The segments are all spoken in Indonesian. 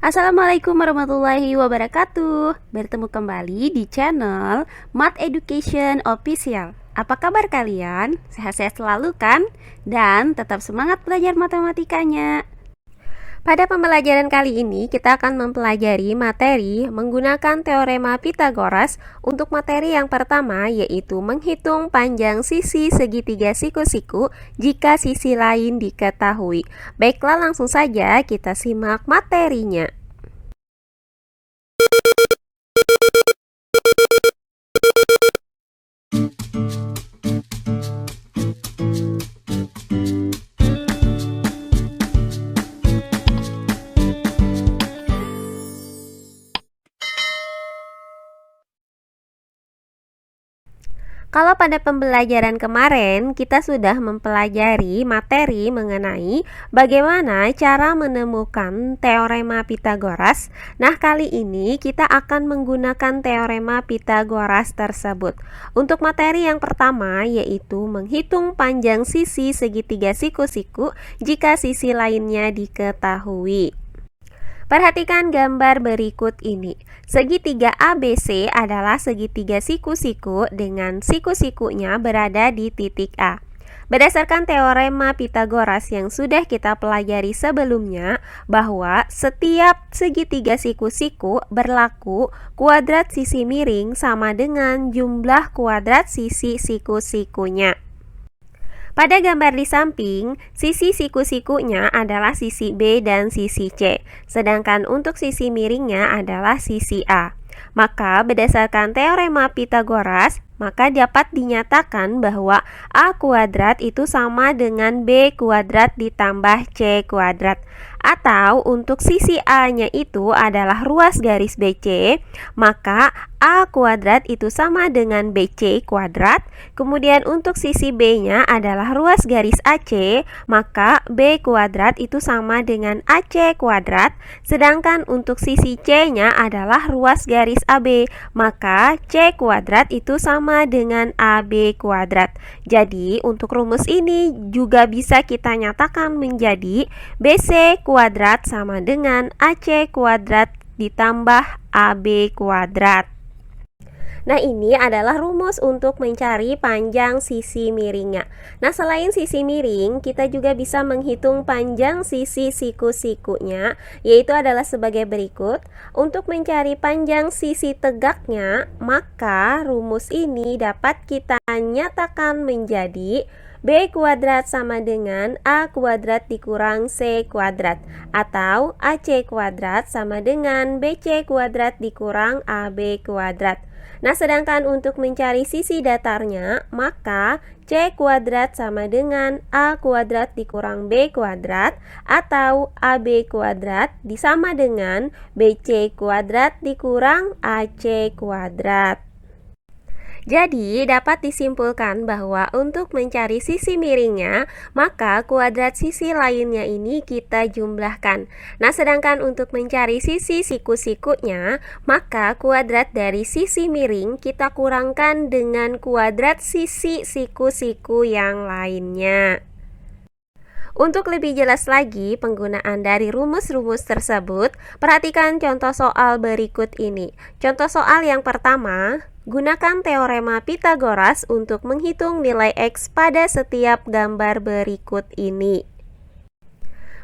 Assalamualaikum warahmatullahi wabarakatuh. Bertemu kembali di channel Math Education Official. Apa kabar kalian? Sehat-sehat selalu kan? Dan tetap semangat belajar matematikanya. Pada pembelajaran kali ini kita akan mempelajari materi menggunakan teorema Pythagoras. Untuk materi yang pertama yaitu menghitung panjang sisi segitiga siku-siku jika sisi lain diketahui. Baiklah, langsung saja kita simak materinya. Kalau pada pembelajaran kemarin kita sudah mempelajari materi mengenai bagaimana cara menemukan teorema Pythagoras. Nah, kali ini kita akan menggunakan teorema Pythagoras tersebut. Untuk materi yang pertama yaitu menghitung panjang sisi segitiga siku-siku jika sisi lainnya diketahui. Perhatikan gambar berikut ini. Segitiga ABC adalah segitiga siku-siku dengan siku-sikunya berada di titik A. Berdasarkan teorema Pythagoras yang sudah kita pelajari sebelumnya, bahwa setiap segitiga siku-siku berlaku kuadrat sisi miring sama dengan jumlah kuadrat sisi siku-sikunya. Pada gambar di samping, sisi siku-sikunya adalah sisi B dan sisi C, sedangkan untuk sisi miringnya adalah sisi A. Maka berdasarkan teorema Pythagoras, maka dapat dinyatakan bahwa A kuadrat itu sama dengan B kuadrat ditambah C kuadrat. Atau untuk sisi A-nya itu adalah ruas garis BC, maka A kuadrat itu sama dengan BC kuadrat. Kemudian untuk sisi B-nya adalah ruas garis AC, maka B kuadrat itu sama dengan AC kuadrat. Sedangkan untuk sisi C-nya adalah ruas garis AB, maka C kuadrat itu sama dengan AB kuadrat. Jadi untuk rumus ini juga bisa kita nyatakan menjadi BC kuadrat sama dengan AC kuadrat ditambah AB kuadrat. Nah, ini adalah rumus untuk mencari panjang sisi miringnya. Nah, selain sisi miring, kita juga bisa menghitung panjang sisi siku-sikunya, yaitu adalah sebagai berikut. Untuk mencari panjang sisi tegaknya, maka rumus ini dapat kita nyatakan menjadi B kuadrat sama dengan A kuadrat dikurang C kuadrat, atau AC kuadrat sama dengan BC kuadrat dikurang AB kuadrat. Nah, sedangkan untuk mencari sisi datarnya, maka C kuadrat sama dengan A kuadrat dikurang B kuadrat, atau AB kuadrat disama dengan BC kuadrat dikurang AC kuadrat. Jadi, dapat disimpulkan bahwa untuk mencari sisi miringnya, maka kuadrat sisi lainnya ini kita jumlahkan. Nah, sedangkan untuk mencari sisi siku-sikunya, maka kuadrat dari sisi miring kita kurangkan dengan kuadrat sisi siku-siku yang lainnya. Untuk lebih jelas lagi penggunaan dari rumus-rumus tersebut, perhatikan contoh soal berikut ini. Contoh soal yang pertama, gunakan teorema Pythagoras untuk menghitung nilai X pada setiap gambar berikut ini.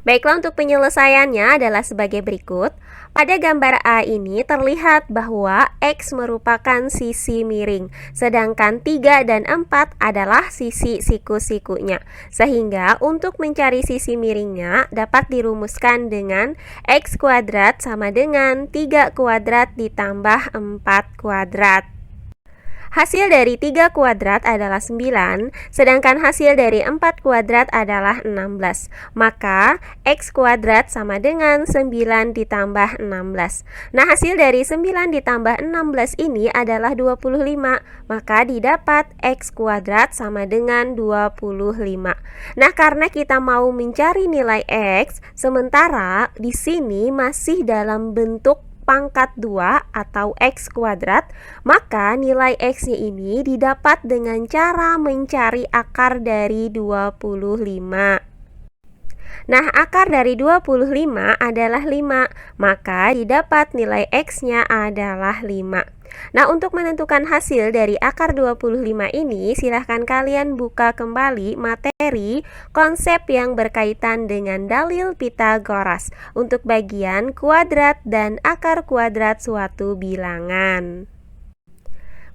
Baiklah, untuk penyelesaiannya adalah sebagai berikut. Pada gambar A ini terlihat bahwa X merupakan sisi miring, sedangkan 3 dan 4 adalah sisi siku-sikunya. Sehingga untuk mencari sisi miringnya dapat dirumuskan dengan X kuadrat sama dengan 3 kuadrat ditambah 4 kuadrat. Hasil dari 3 kuadrat adalah 9, sedangkan hasil dari 4 kuadrat adalah 16. Maka X kuadrat sama dengan 9 ditambah 16. Nah, hasil dari 9 ditambah 16 ini adalah 25. Maka didapat X kuadrat sama dengan 25. Nah, karena kita mau mencari nilai X, sementara di sini masih dalam bentuk pangkat 2 atau X kuadrat, maka nilai X-nya ini didapat dengan cara mencari akar dari 25. Nah, akar dari 25 adalah 5, maka didapat nilai X-nya adalah 5. Nah, untuk menentukan hasil dari akar 25 ini, silahkan kalian buka kembali materi konsep yang berkaitan dengan dalil Pitagoras untuk bagian kuadrat dan akar kuadrat suatu bilangan.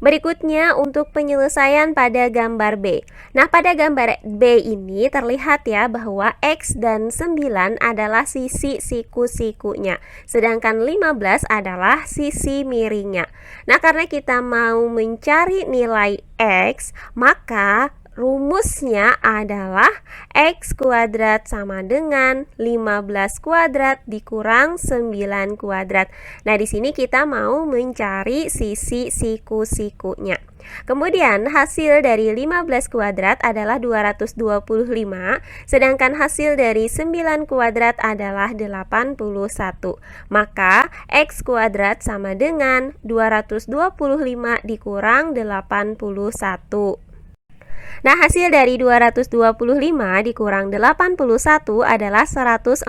Berikutnya untuk penyelesaian pada gambar B. Nah, pada gambar B ini terlihat ya bahwa X dan 9 adalah sisi siku-sikunya, sedangkan 15 adalah sisi miringnya. Nah, karena kita mau mencari nilai X, maka rumusnya adalah X kuadrat sama dengan 15 kuadrat dikurang 9 kuadrat. Nah, di sini kita mau mencari sisi siku-sikunya. Kemudian hasil dari 15 kuadrat adalah 225, sedangkan hasil dari 9 kuadrat adalah 81. Maka X kuadrat sama dengan 225 dikurang 81. Nah, hasil dari 225 dikurang 81 adalah 144.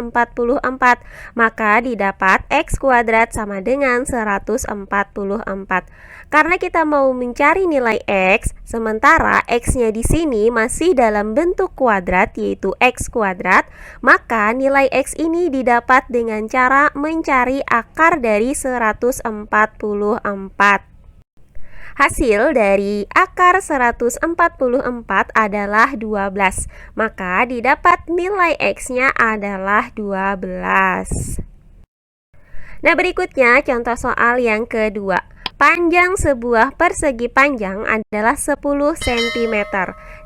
Maka didapat X kuadrat sama dengan 144. Karena kita mau mencari nilai X, sementara X-nya di sini masih dalam bentuk kuadrat yaitu X kuadrat, maka nilai X ini didapat dengan cara mencari akar dari 144. Hasil dari akar 144 adalah 12, maka didapat nilai X-nya adalah 12. Nah, berikutnya contoh soal yang kedua. Panjang sebuah persegi panjang adalah 10 cm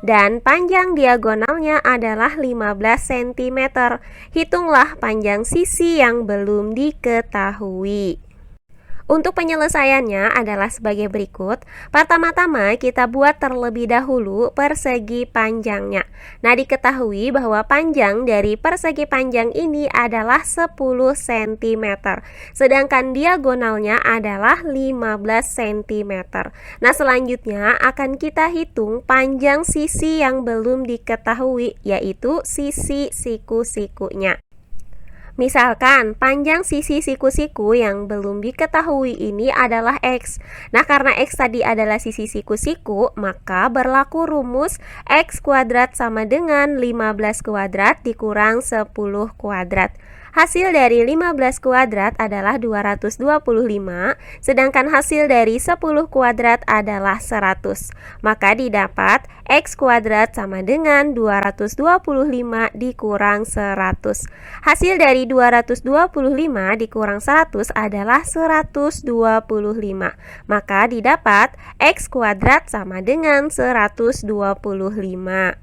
dan panjang diagonalnya adalah 15 cm. Hitunglah panjang sisi yang belum diketahui. Untuk penyelesaiannya adalah sebagai berikut. Pertama-tama kita buat terlebih dahulu persegi panjangnya. Nah, diketahui bahwa panjang dari persegi panjang ini adalah 10 cm, sedangkan diagonalnya adalah 15 cm. Nah, selanjutnya akan kita hitung panjang sisi yang belum diketahui, yaitu sisi siku-sikunya. Misalkan panjang sisi siku-siku yang belum diketahui ini adalah X. Nah, karena X tadi adalah sisi siku-siku, maka berlaku rumus X kuadrat sama dengan 15 kuadrat dikurang 10 kuadrat. Hasil dari 15 kuadrat adalah 225, sedangkan hasil dari 10 kuadrat adalah 100. Maka didapat X kuadrat sama dengan 225 dikurang 100. Hasil dari 225 dikurang 100 adalah 125. Maka didapat X kuadrat sama dengan 125.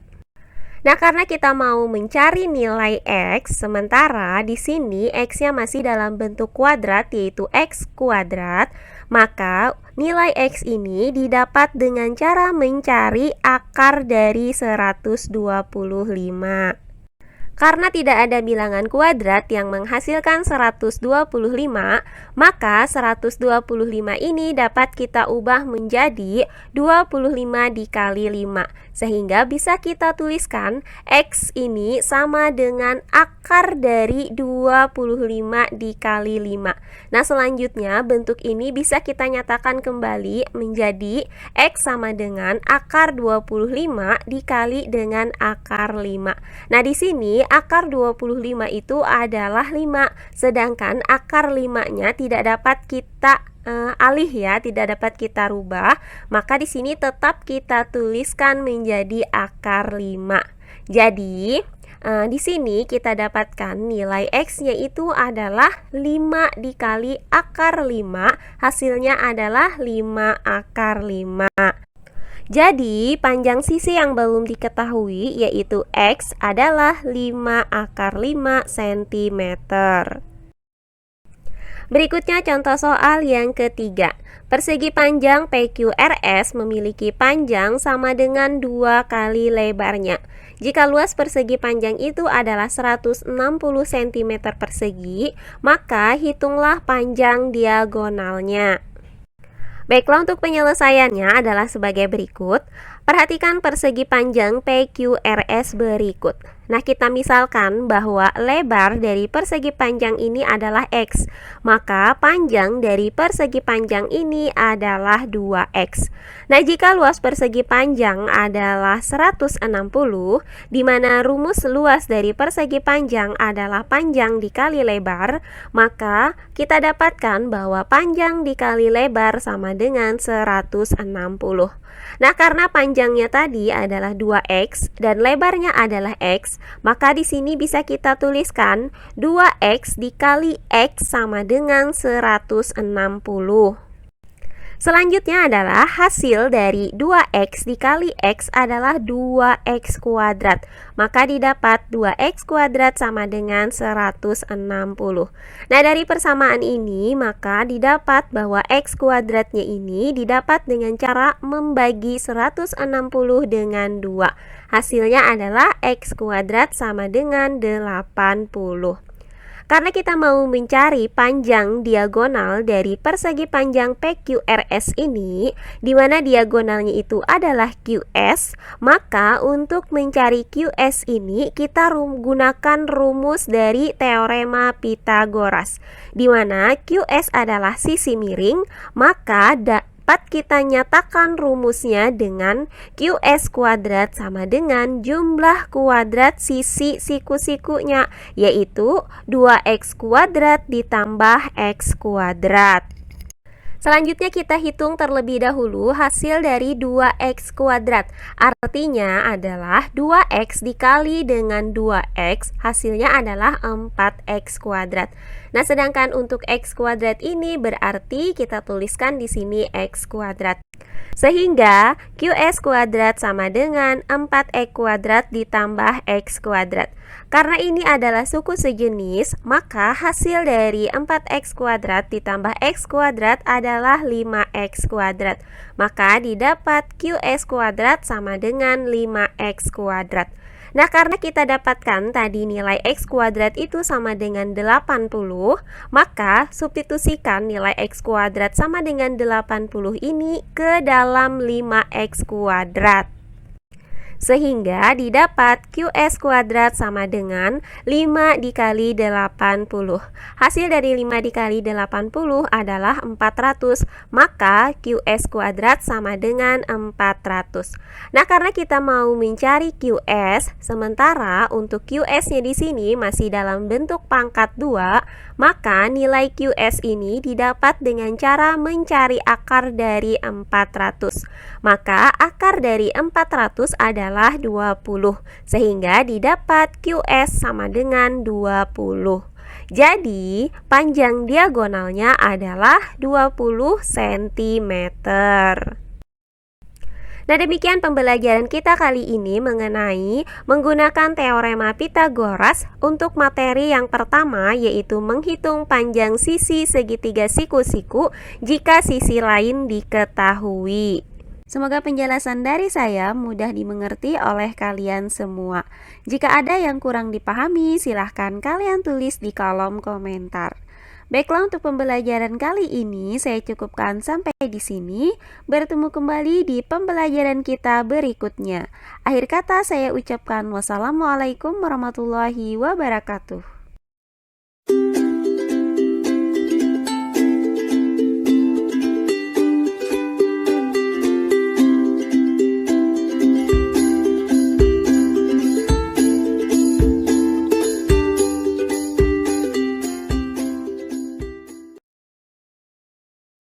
Nah, karena kita mau mencari nilai X, sementara di sini X-nya masih dalam bentuk kuadrat yaitu X kuadrat, maka nilai X ini didapat dengan cara mencari akar dari 125. Karena tidak ada bilangan kuadrat yang menghasilkan 125, maka 125 ini dapat kita ubah menjadi 25 dikali 5, sehingga bisa kita tuliskan X ini sama dengan akar dari 25 dikali 5. Nah, selanjutnya bentuk ini bisa kita nyatakan kembali menjadi X sama dengan akar 25 dikali dengan akar 5. Nah, di sini akar 25 itu adalah 5, sedangkan akar 5-nya tidak dapat kita alih ya, tidak dapat kita rubah, maka di sini tetap kita tuliskan menjadi akar 5. Jadi di sini kita dapatkan nilai X-nya itu adalah 5 dikali akar 5, hasilnya adalah 5 akar 5. Jadi, panjang sisi yang belum diketahui yaitu X adalah 5 akar 5 cm. Berikutnya contoh soal yang ketiga. Persegi panjang PQRS memiliki panjang sama dengan 2 kali lebarnya. Jika luas persegi panjang itu adalah 160 cm persegi, maka hitunglah panjang diagonalnya. Baiklah, untuk penyelesaiannya adalah sebagai berikut. Perhatikan persegi panjang PQRS berikut. Nah, kita misalkan bahwa lebar dari persegi panjang ini adalah X, maka panjang dari persegi panjang ini adalah 2X. Nah, jika luas persegi panjang adalah 160, di mana rumus luas dari persegi panjang adalah panjang dikali lebar, maka kita dapatkan bahwa panjang dikali lebar sama dengan 160. Nah, karena panjangnya tadi adalah 2X dan lebarnya adalah X, maka di sini bisa kita tuliskan 2X dikali X sama dengan 160. Selanjutnya adalah hasil dari 2X dikali X adalah 2X kuadrat. Maka didapat 2X kuadrat sama dengan 160. Nah, dari persamaan ini maka didapat bahwa X kuadratnya ini didapat dengan cara membagi 160 dengan 2. Hasilnya adalah X kuadrat sama dengan 80. Karena kita mau mencari panjang diagonal dari persegi panjang PQRS ini, di mana diagonalnya itu adalah QS, maka untuk mencari QS ini kita gunakan rumus dari teorema Pythagoras, di mana QS adalah sisi miring, maka dapat kita nyatakan rumusnya dengan QS kuadrat sama dengan jumlah kuadrat sisi siku-sikunya, yaitu 2X kuadrat ditambah X kuadrat. Selanjutnya kita hitung terlebih dahulu hasil dari 2X kuadrat. Artinya adalah 2X dikali dengan 2X, hasilnya adalah 4X kuadrat. Nah, sedangkan untuk X kuadrat ini berarti kita tuliskan di sini X kuadrat. Sehingga QS kuadrat sama dengan 4X kuadrat ditambah X kuadrat. Karena ini adalah suku sejenis, maka hasil dari 4X kuadrat ditambah X kuadrat adalah 5X kuadrat. Maka didapat QS kuadrat sama dengan 5X kuadrat. Nah, karena kita dapatkan tadi nilai X kuadrat itu sama dengan 80, maka substitusikan nilai X kuadrat sama dengan 80 ini ke dalam 5X kuadrat. Sehingga didapat QS kuadrat sama dengan 5 dikali 80. Hasil dari 5 dikali 80 adalah 400, maka QS kuadrat sama dengan 400. Nah, karena kita mau mencari QS, sementara untuk QS-nya di sini masih dalam bentuk pangkat 2, maka nilai QS ini didapat dengan cara mencari akar dari 400. Maka akar dari 400 adalah 20, sehingga didapat QS sama dengan 20. Jadi, panjang diagonalnya adalah 20 cm. Nah, demikian pembelajaran kita kali ini mengenai menggunakan teorema Pythagoras untuk materi yang pertama, yaitu menghitung panjang sisi segitiga siku-siku jika sisi lain diketahui. Semoga penjelasan dari saya mudah dimengerti oleh kalian semua. Jika ada yang kurang dipahami, silahkan kalian tulis di kolom komentar. Baiklah, untuk pembelajaran kali ini saya cukupkan sampai di sini. Bertemu kembali di pembelajaran kita berikutnya. Akhir kata saya ucapkan wassalamualaikum warahmatullahi wabarakatuh.